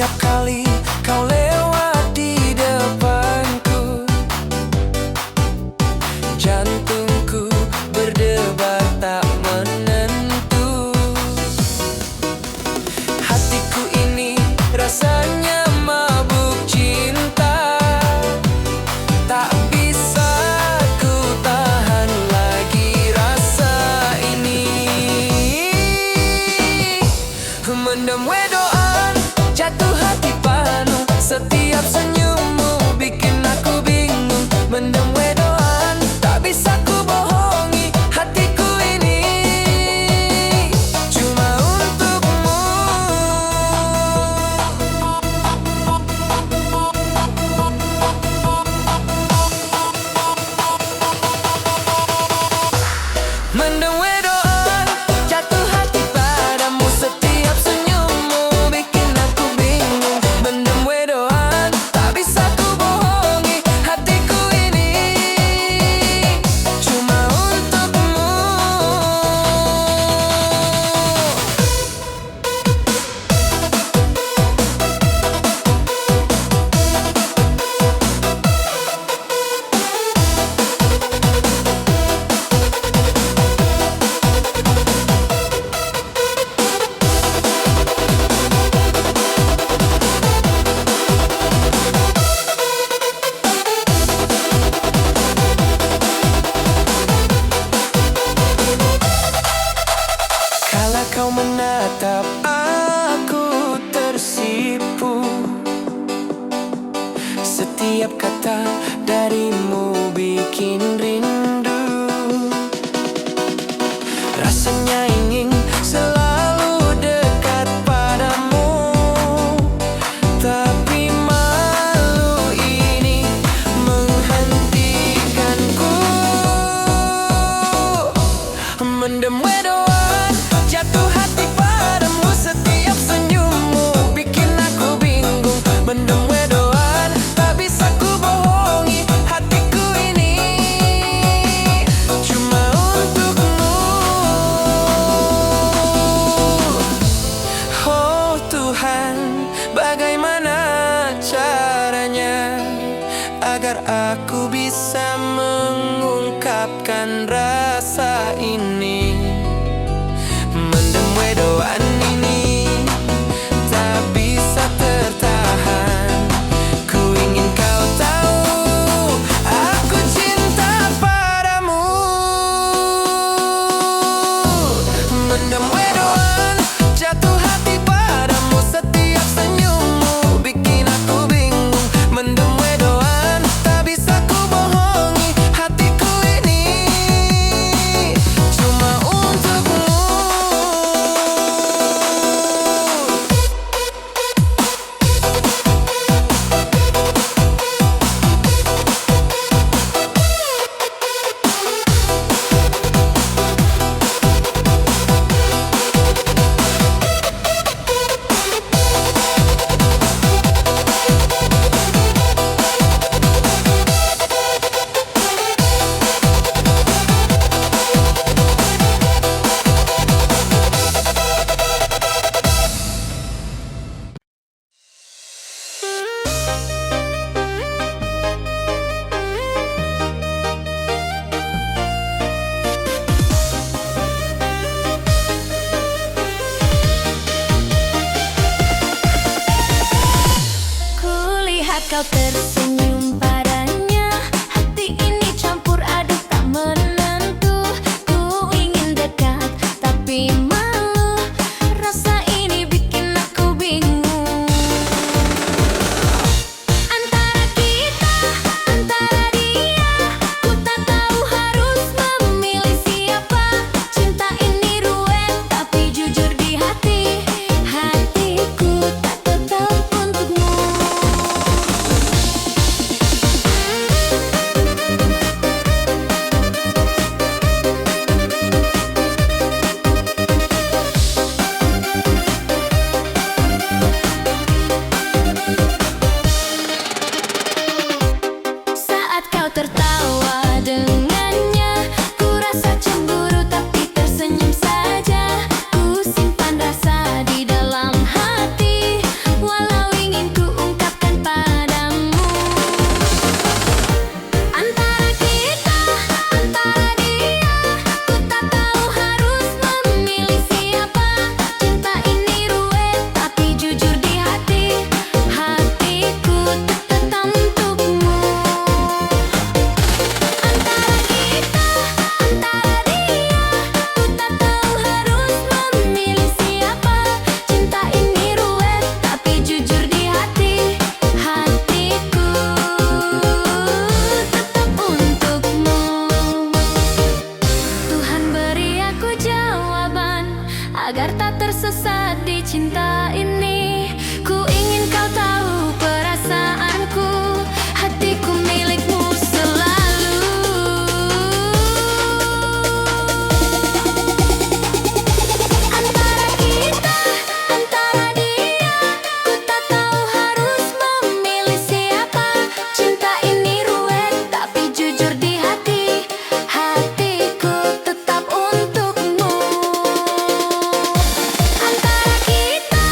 Setiap kali kau lewat di depanku, jantungku berdebar tak menentu. Hatiku ini rasanya mabuk cinta, tak bisa ku tahan lagi rasa ini. Mendem wedoan, jatuh hati panu, setiap senyummu bikin aku bingung. Mendem wedoan, tak bisa ku bohongi hatiku ini cuma untukmu. Mendem wedoan, jatuh hati padamu, setiap senyummu bikin aku bingung. Mendem wedoan, tak bisa ku bohongi hatiku ini cuma untukmu. Kala kau menatap aku tersipu, setiap kata darimu bikin rindu. Rasanya ingin selalu dekat padamu, tapi malu ini menghentikanku. Mendem wedoan, jatuh hati padamu, setiap senyummu bikin aku bingung. Mendem wedoan, tak bisa ku bohongi hatiku ini cuma untukmu. Oh Tuhan, bagaimana caranya agar aku bisa mengungkapkan rasa ini. Mendem wedoan ini tak bisa tertahan. Ku ingin kau tahu, aku cinta padamu. Mendem wedoan, jatuh hati padamu, setiap senyummu bikin aku bingung. Mendem wedoan, tak bisa ku bohongi hatiku ini cuma untukmu. Kulihat kau tersenyum padanya, hati ini campur aduk tak menentu. Ku ingin dekat tapi malu, rasa ini bikin aku bingung. Antara kita, antara dia, ku tak tahu harus memilih siapa. Cinta ini ruwet tapi jujur di hati, hatiku tak tetap untukmu. cinta ini. Ku ingin kau tahu perasaanku, hatiku milikmu selalu. Antara kita, antara dia, ku tak tahu harus memilih siapa. Cinta ini ruwet tapi jujur di hati, hatiku tetap untukmu. Antara kita,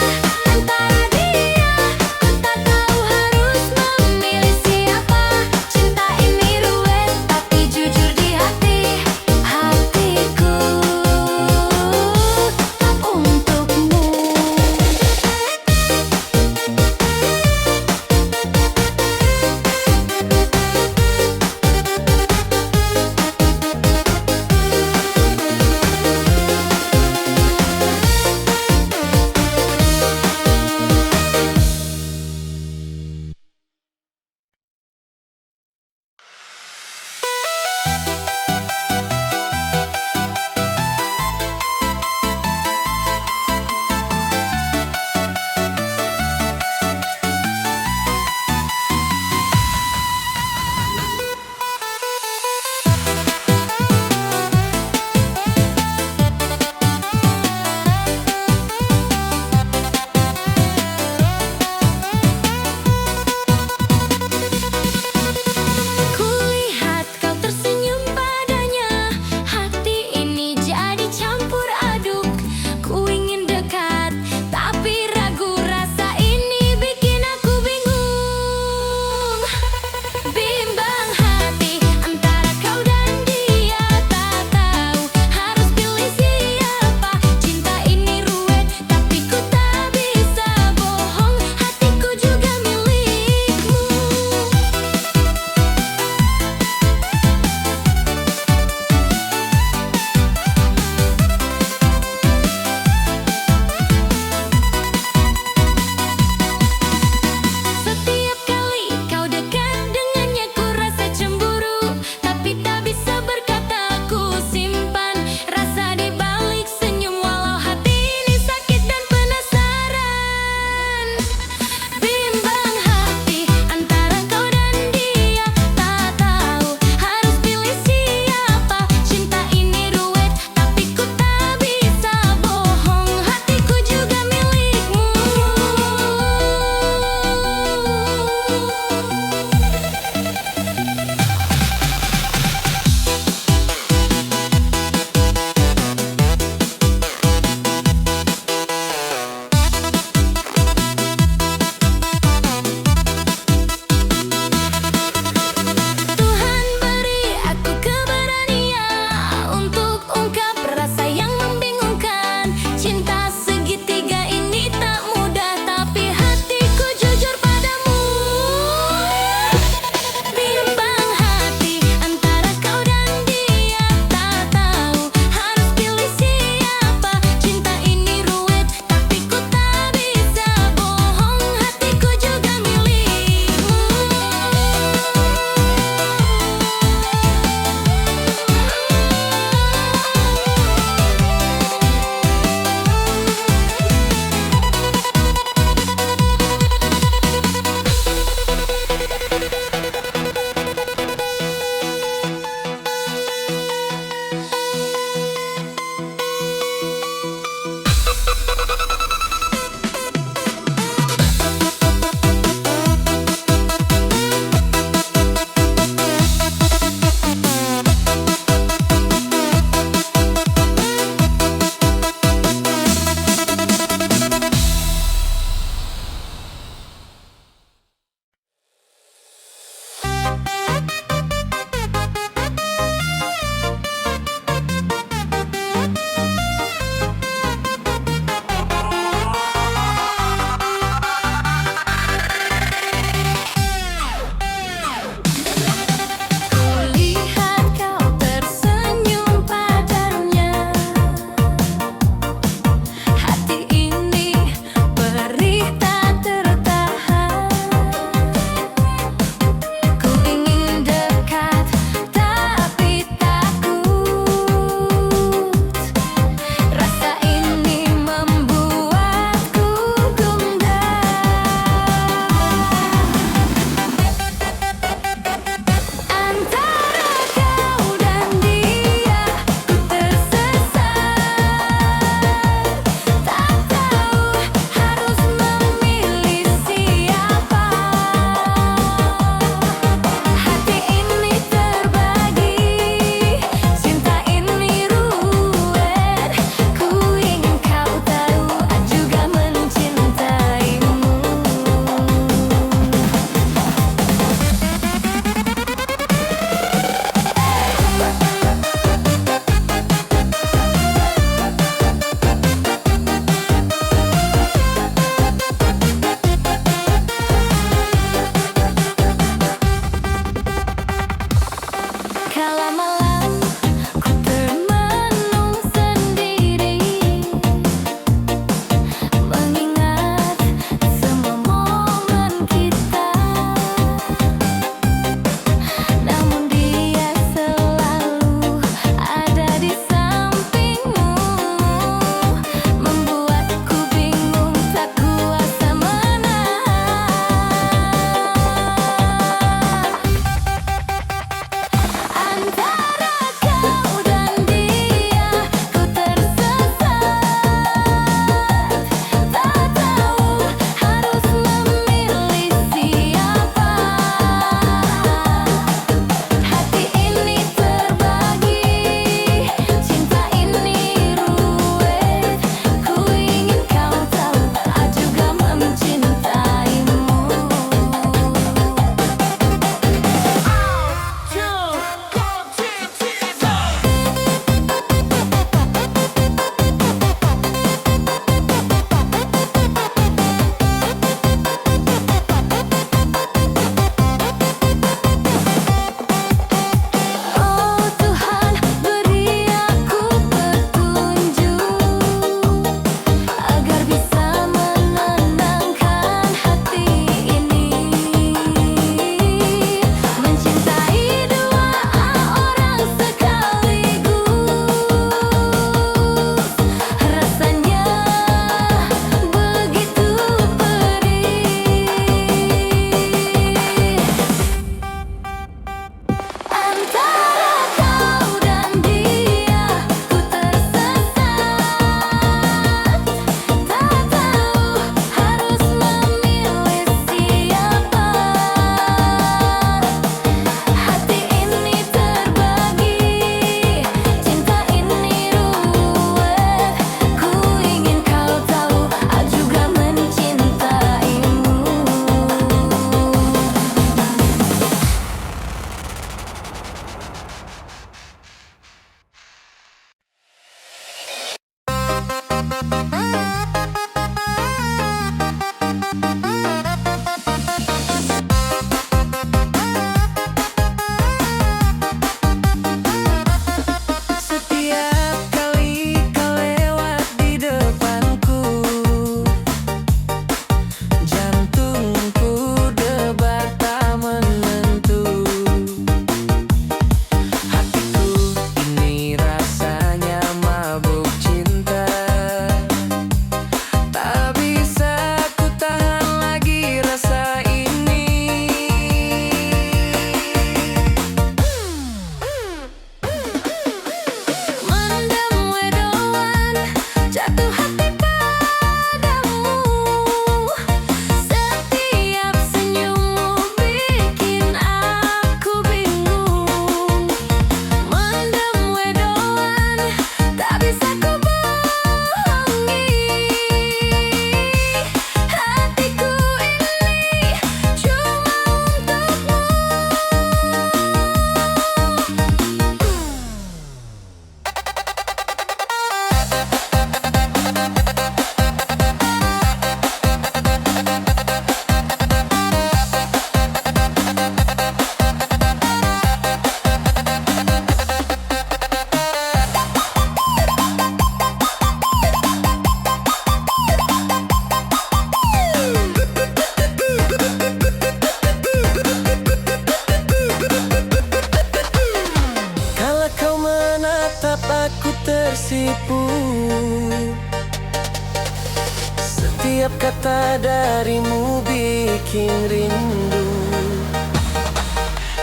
Setiap kata darimu bikin rindu.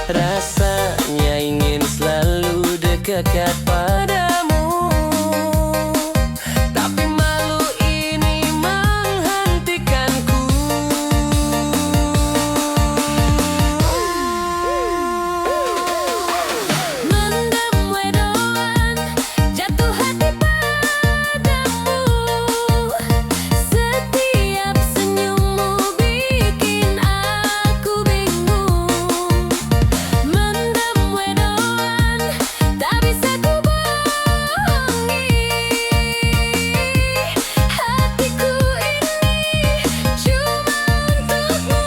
Rasanya ingin selalu dekat padamu, tapi malu ini menghentikanku. Mendem wedoan, jatuh hati padamu. Setiap senyummu bikin aku bingung. Mendem wedoan, tak bisa ku bohongi. Hatiku ini cuma untukmu.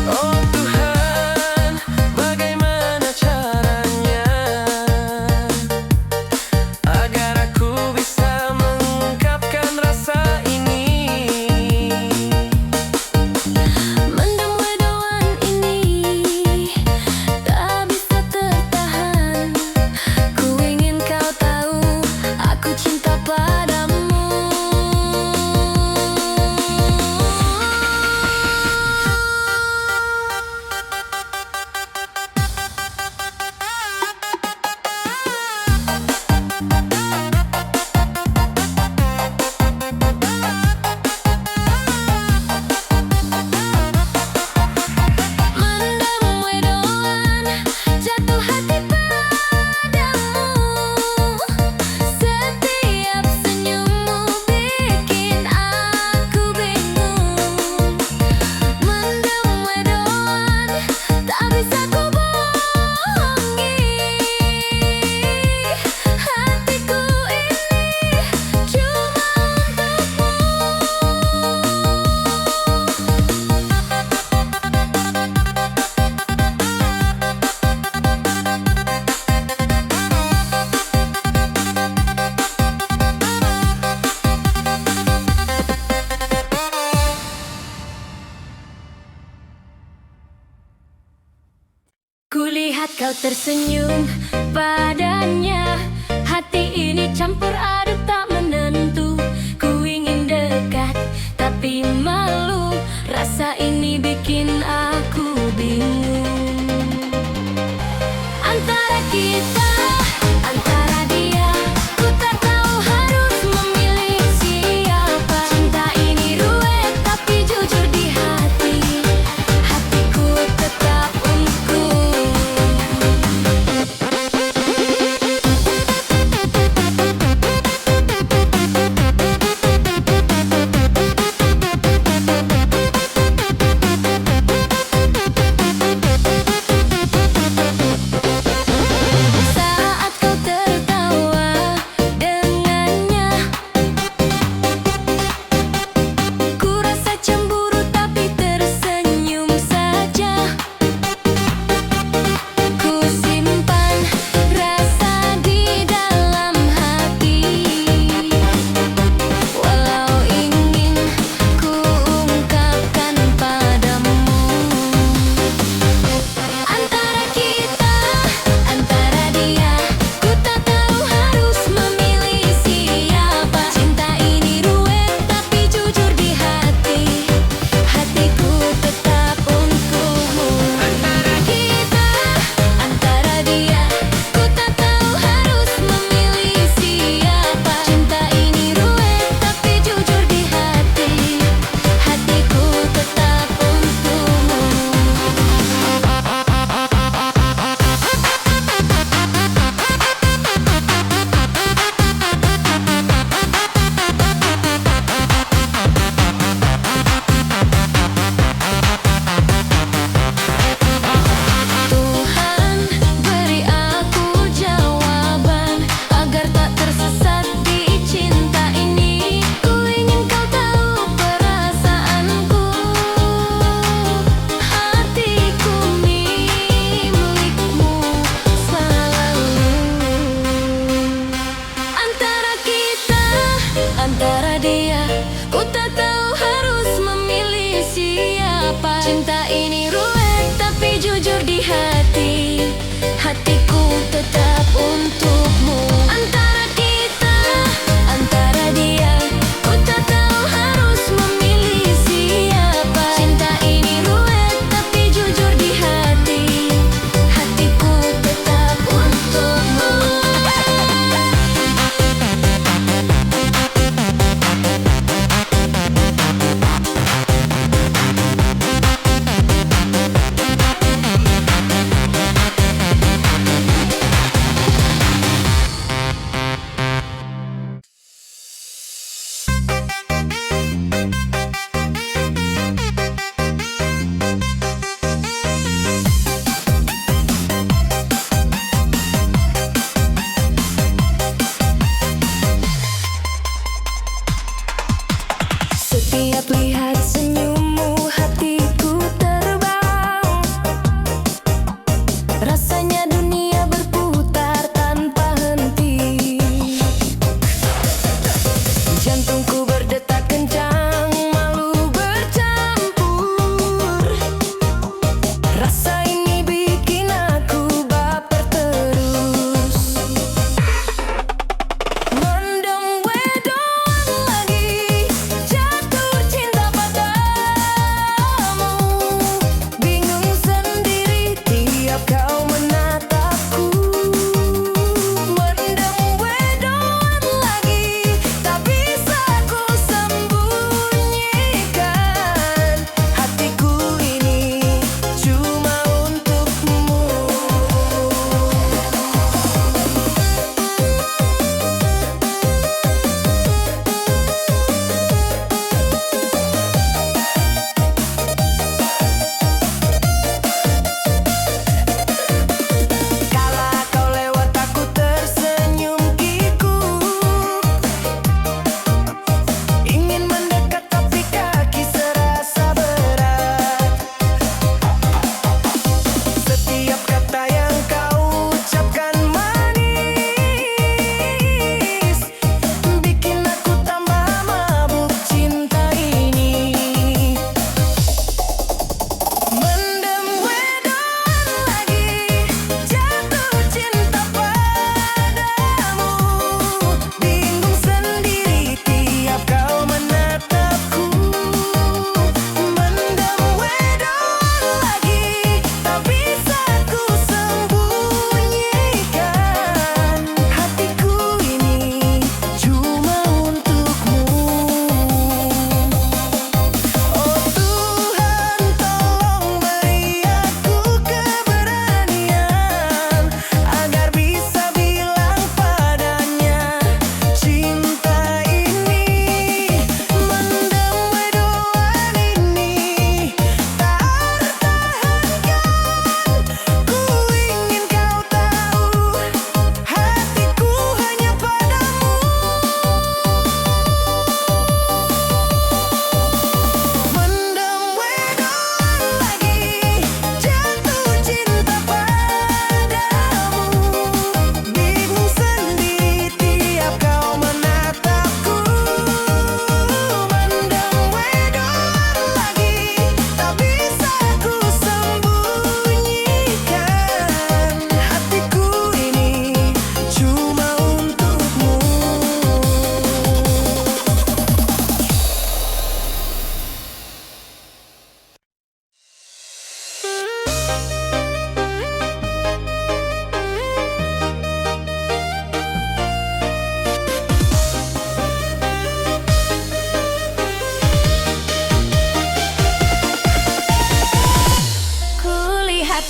Oh Tuhan, bagaimana caranya agar aku bisa mengungkapkan rasa ini? Mendem wedoan ini tak bisa tertahan. Ku ingin kau tahu aku cinta padamu. Mendem wedoan, jatuh hati padamu. Setiap senyummu bikin aku bingung. Mendem wedoan, tak bisa ku bohongi. Hatiku ini cuma untukmu. Kulihat kau tersenyum padanya. Hati ini campur aduk tak menentu. Ku ingin dekat tapi malu. Rasa ini bikin aku bingung. Antara kita, antara dia, ku tak tahu harus memilih siapa. Cinta ini ruwet tapi jujur di hati. Hatiku tetap untukmu.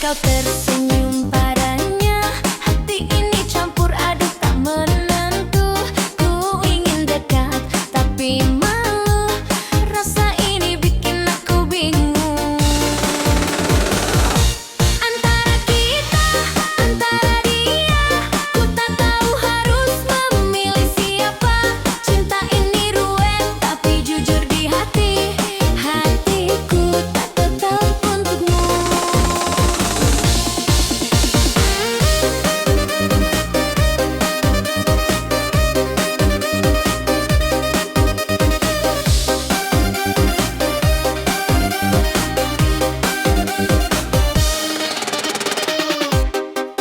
kau tersenyum padanya, hati ini campur aduk tak menentu. Ku ingin dekat tapi malu, rasa ini bikin aku bingung. Antara kita, antara dia, ku tak tahu harus memilih siapa. Cinta ini ruwet tapi jujur di hati, hatiku tak tetap untukmu.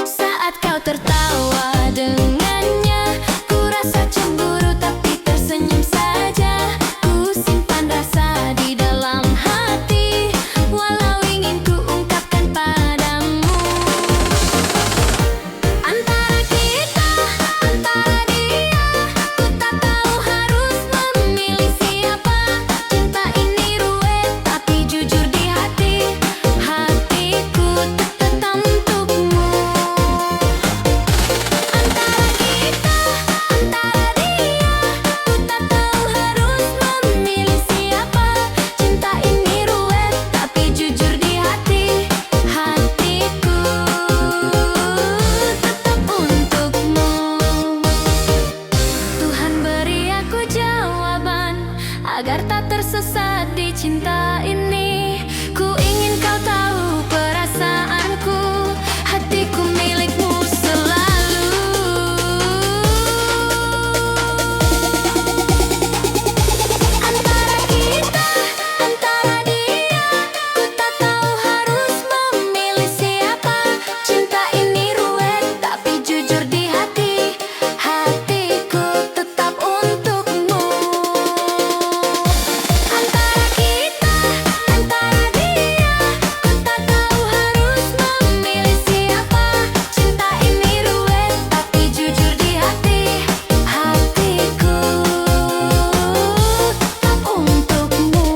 Saat kau tertawa dengannya, ku rasa cemburu tapi tersenyum saja. Ku simpan rasa di dalam hati, walau ingin ku ungkapkan padamu. Antara kita, antara dia, ku tak tahu harus memilih siapa. Cinta ini ruwet tapi jujur di hati, hatiku tetap untukmu. Antara kita, antara dia, ku tak tahu harus memilih siapa. Cinta ini ruwet tapi jujur di hati, hatiku tetap untukmu. Tuhan beri aku jawaban agar tak tersesat di cinta ini. Ku ingin kau tahu perasaanku, hatiku milikmu selalu. Antara kita, antara dia, ku tak tahu harus memilih siapa. Cinta ini ruwet tapi jujur di hati, hatiku tetap untukmu. Antara kita, antara dia, ku tak tahu harus memilih siapa. Cinta ini ruwet tapi jujur di hati, hatiku tetap untukmu.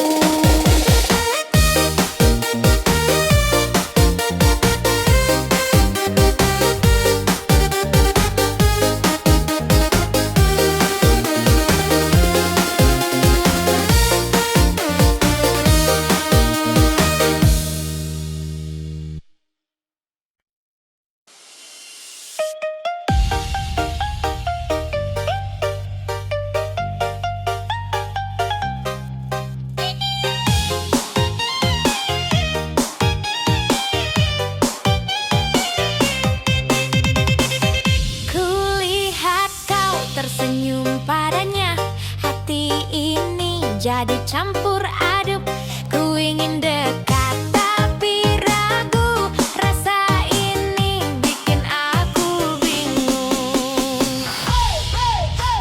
Kulihat kau tersenyum padanya, hati ini jadi campur aduk. Ku ingin dekat tapi ragu, rasa ini bikin aku bingung.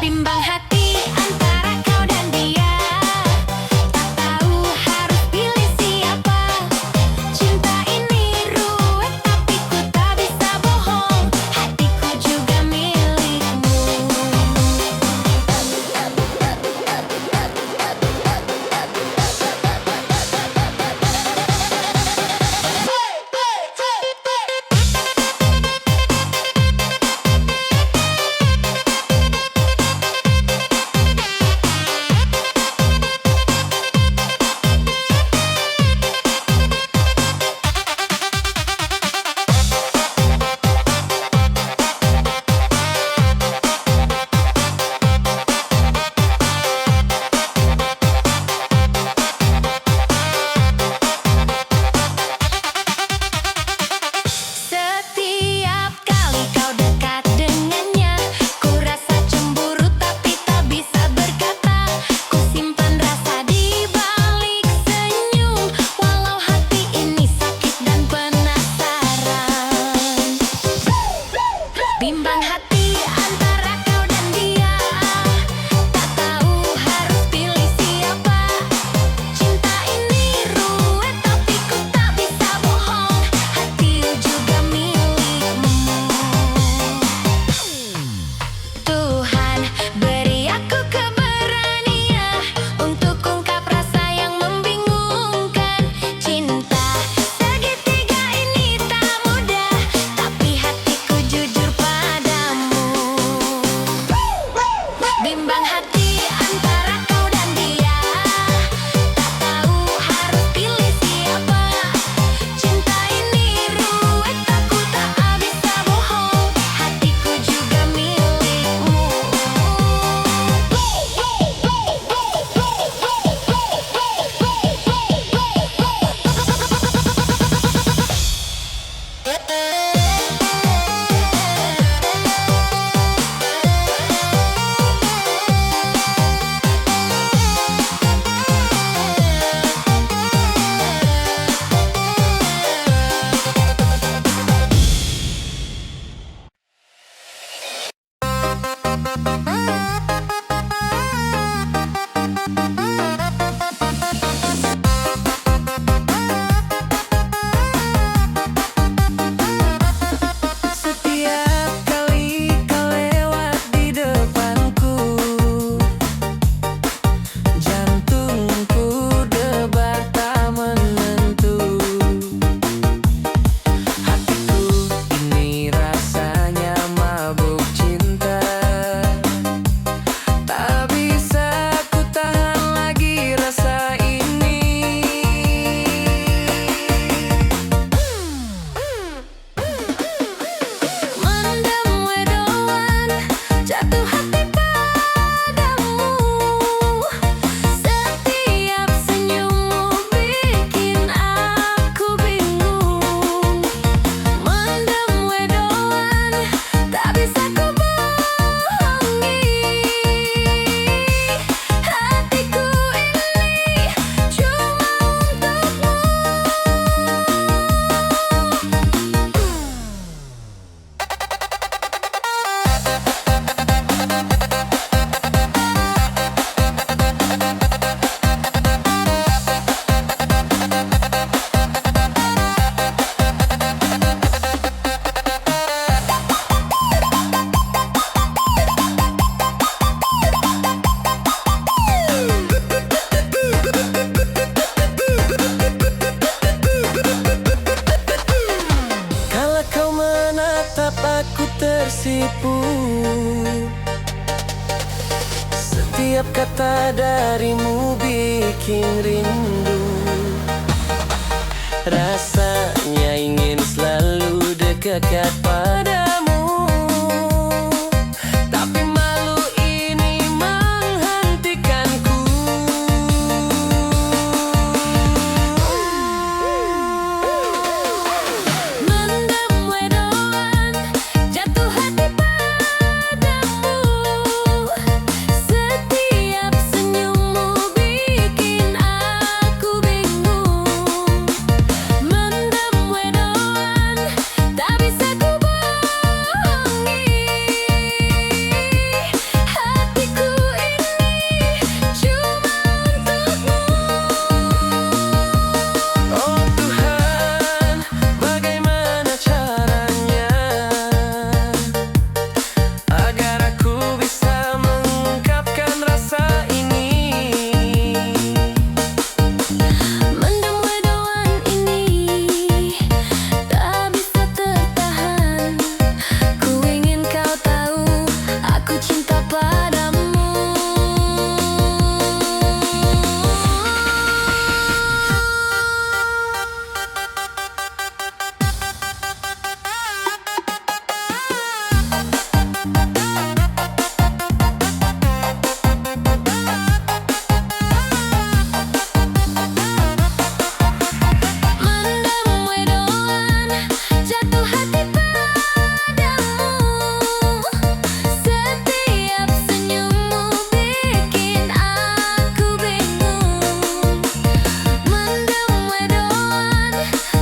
Bimbang hati antara kau dan dia, tak tahu harus pilih siapa. Cinta ini ruwet tapi ku tak bisa bohong, hatiku juga milikmu. bikin rindu. Rasanya ingin selalu dekat padamu, tapi malu ini menghentikanku. Mendem wedoan, jatuh hati padamu. Setiap senyummu bikin aku bingung. Mendem wedoan, tak bisa ku bohongi. Hatiku ini cuma untukmu. Oh Tuhan, bagaimana caranya agar aku bisa mengungkapkan rasa ini? Mendem wedoan ini tak bisa tertahan. Ku ingin kau tahu aku cinta padamu. Mendem wedoan, jatuh hati padamu. Setiap senyummu bikin aku bingung. Mendem wedoan,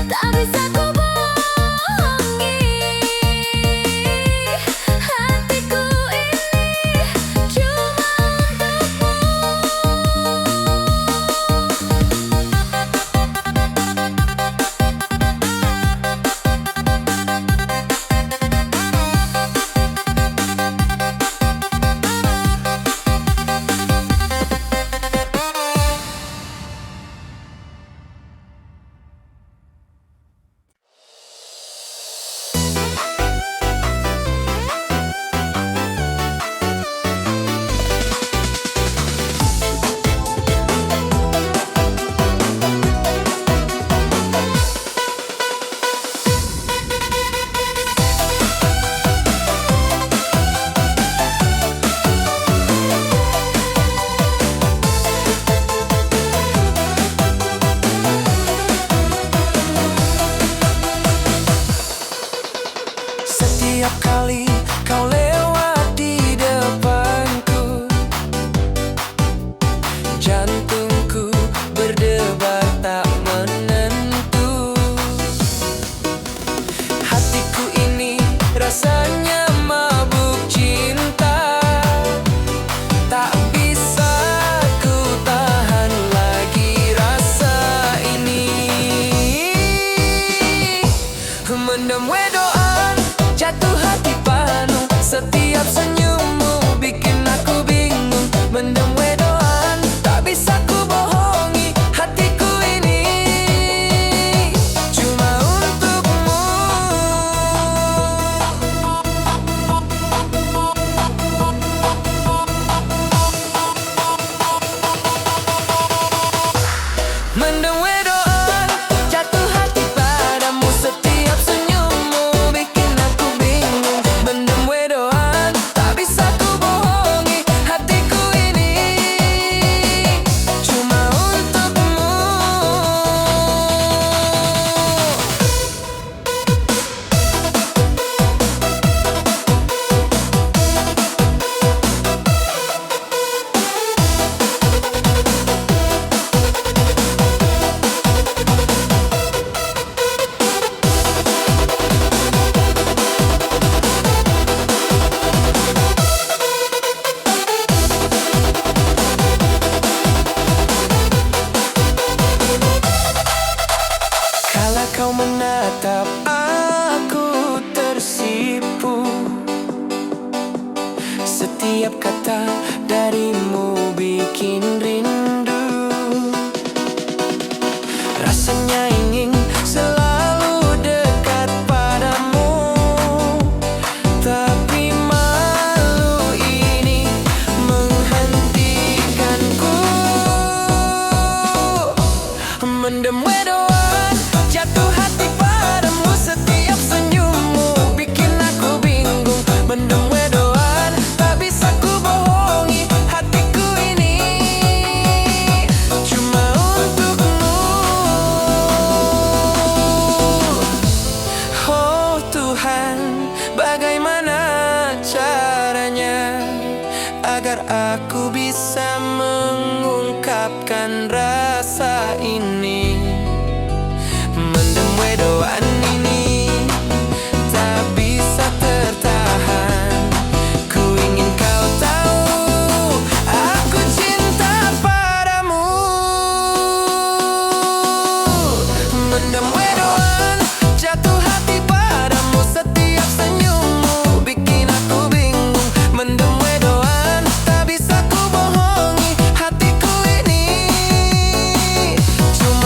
tak bisa ku bohongi. Hatiku ini cuma Setiap kali kau lewat di depanku, jantungku berdebar tak menentu. Hatiku ini rasanya mabuk cinta, tak bisa ku tahan lagi rasa ini. Mendem wedoan, jatuh hati penuh. Setiap senyummu bikin aku bingung. Mendem wedoan, tak bisa ku bohongi. Hatiku ini cuma untukmu. Mendem wedoan, jatuh hati padamu. Setiap senyummu bikin aku bingung. Mendem wedoan, tak bisa ku bohongi. Hatiku ini cuma untukmu. Kala kau menatap aku tersipu. Setiap kata darimu bikin rindu. Rasanya ingin selalu dekat padamu, tapi malu ini menghentikanku. Mendem wedoan, jatuh hati padamu. Setiap senyummu bikin aku bingung. Mendem wedoan, tak bisa ku bohongi hatiku ini cuma untukmu. Oh Tuhan, bagaimana caranya agar aku bisa mengungkapkan rasa ini. Mendem wedoan ini tak bisa tertahan. Ku ingin kau tahu, aku cinta padamu. Mendem wedoan, jatuh hati padamu. Setiap senyummu bikin aku bingung. Mendem wedoan, tak bisa ku bohongi hatiku ini cuma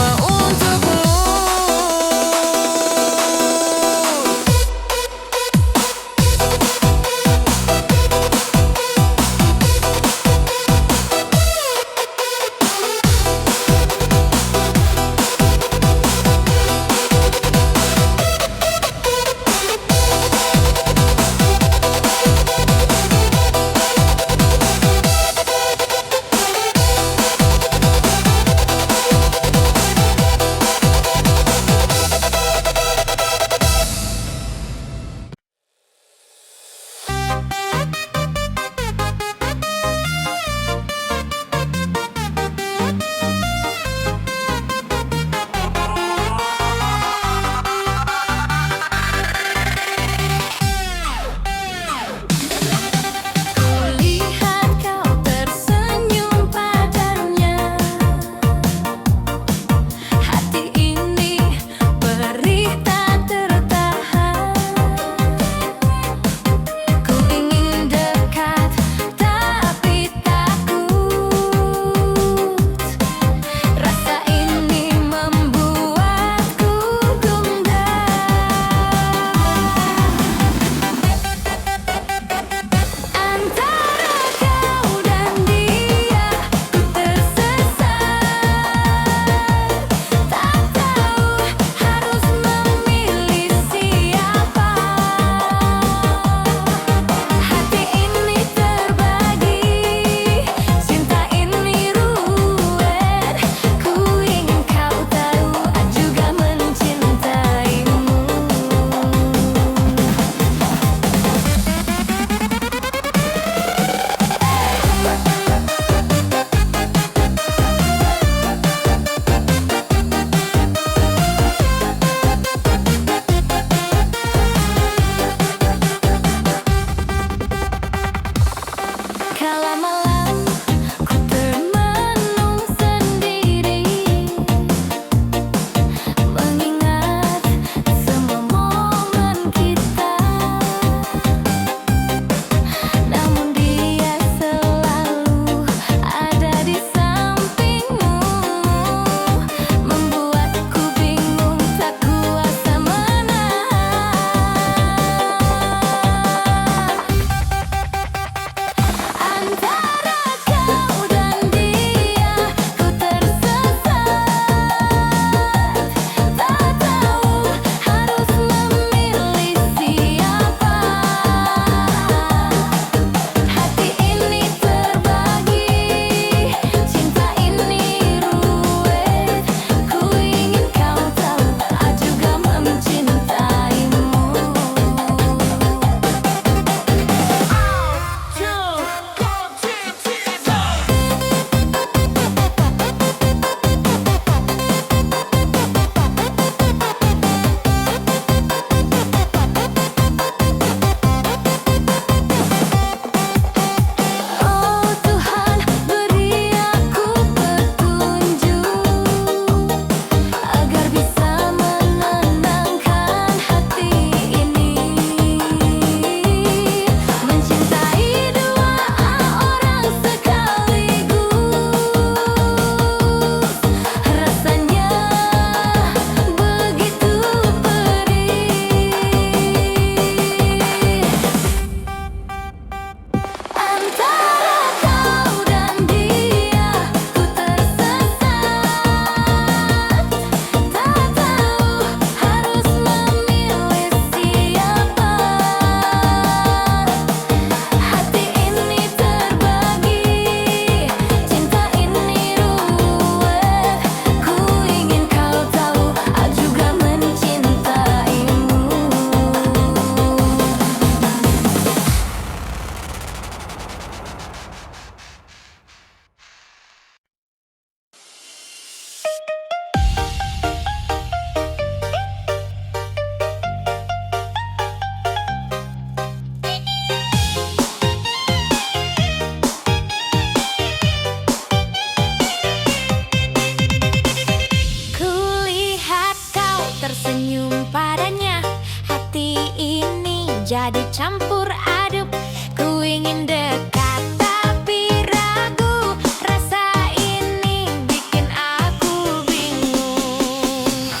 senyum padanya. Hati ini jadi campur aduk. Ku ingin dekat tapi ragu. Rasa ini bikin aku bingung.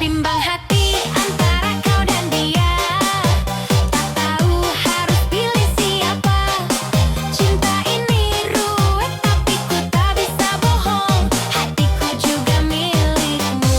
Bimbang hati antara kau dan dia. Tak tahu harus pilih siapa. Cinta ini ruwet tapi ku tak bisa bohong. Hatiku juga milikmu.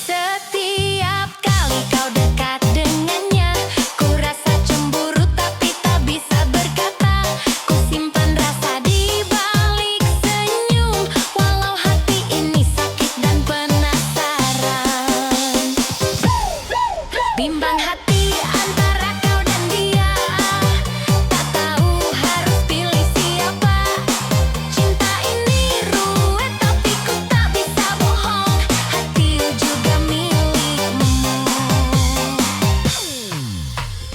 Setiap kali kau dekat dengannya, ku rasa cemburu tapi tak bisa berkata. Ku simpan rasa di balik senyum, walau hati ini sakit dan penasaran. Bimbang hati antara kau dan dia. Tak tahu harus pilih siapa. Cinta ini ruwet tapi ku tak bisa bohong. Hati juga milikmu.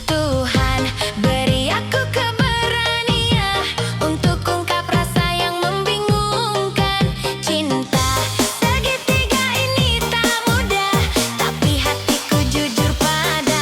Tuhan beri aku keberanian untuk ungkap rasa yang membingungkan. Cinta segitiga ini tak mudah, tapi hatiku jujur padanya.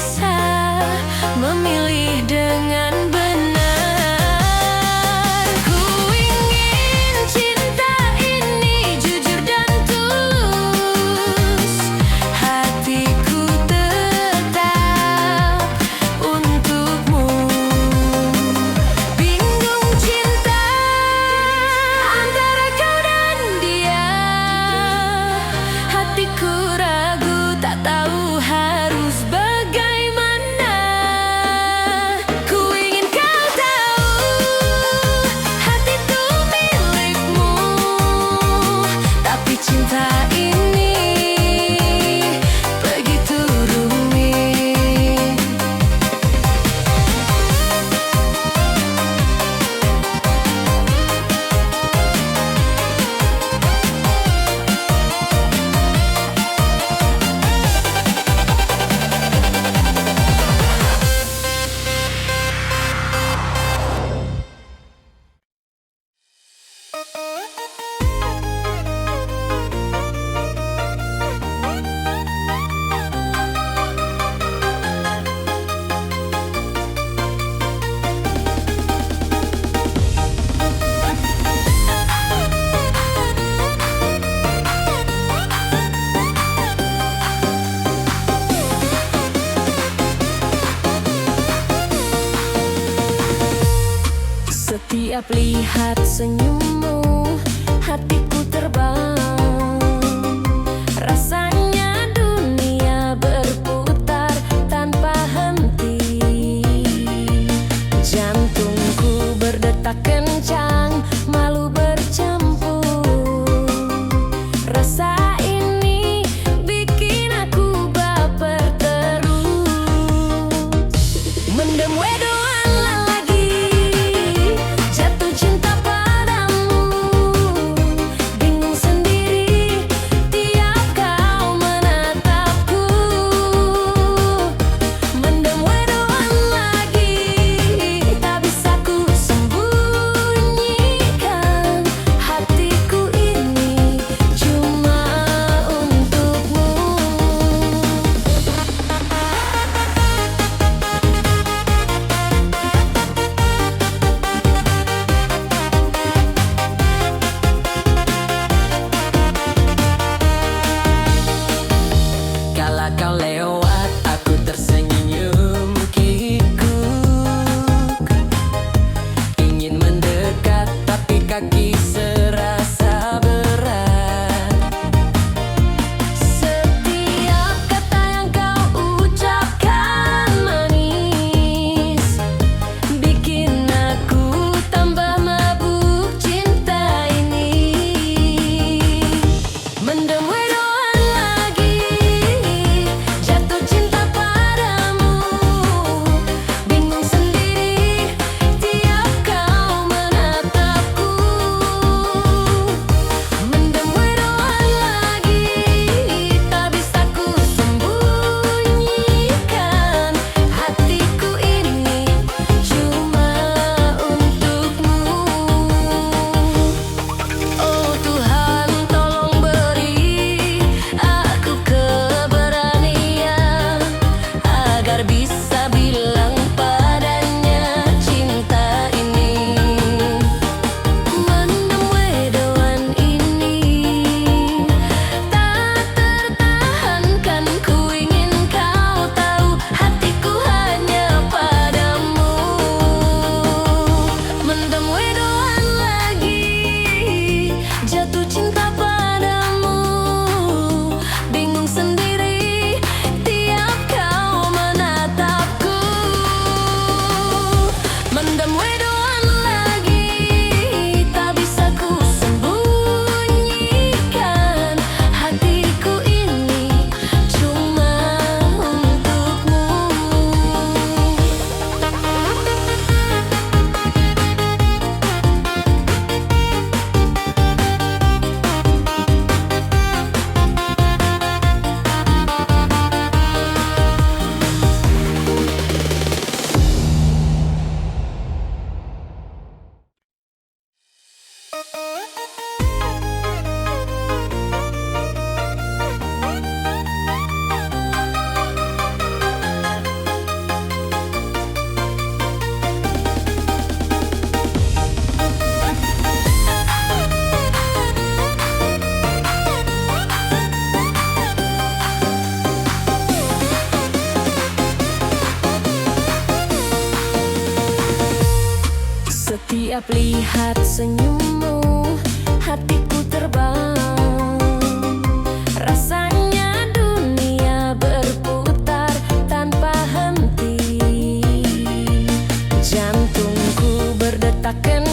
bisa memilih dengan benar. Ku ingin cinta ini jujur dan tulus, hatiku tetap untukmu. Bingung cinta antara kau dan dia, hatiku ragu tak tahu harus bagaimana. Ku ingin kau tahu hatiku milikmu, tapi cinta ini begitu rumit. Setiap lihat senyummu, hatiku terbang. Rasanya dunia berputar tanpa henti. Jantungku berdetak kencang, malu bercampur. Rasa ini bikin aku baper terus. Mendem wedoan lagi, jatuh cinta padamu. Bingung sendiri tiap kau Setiap lihat senyummu, hatiku terbang. Rasanya dunia berputar tanpa henti. Jantungku berdetak kencang.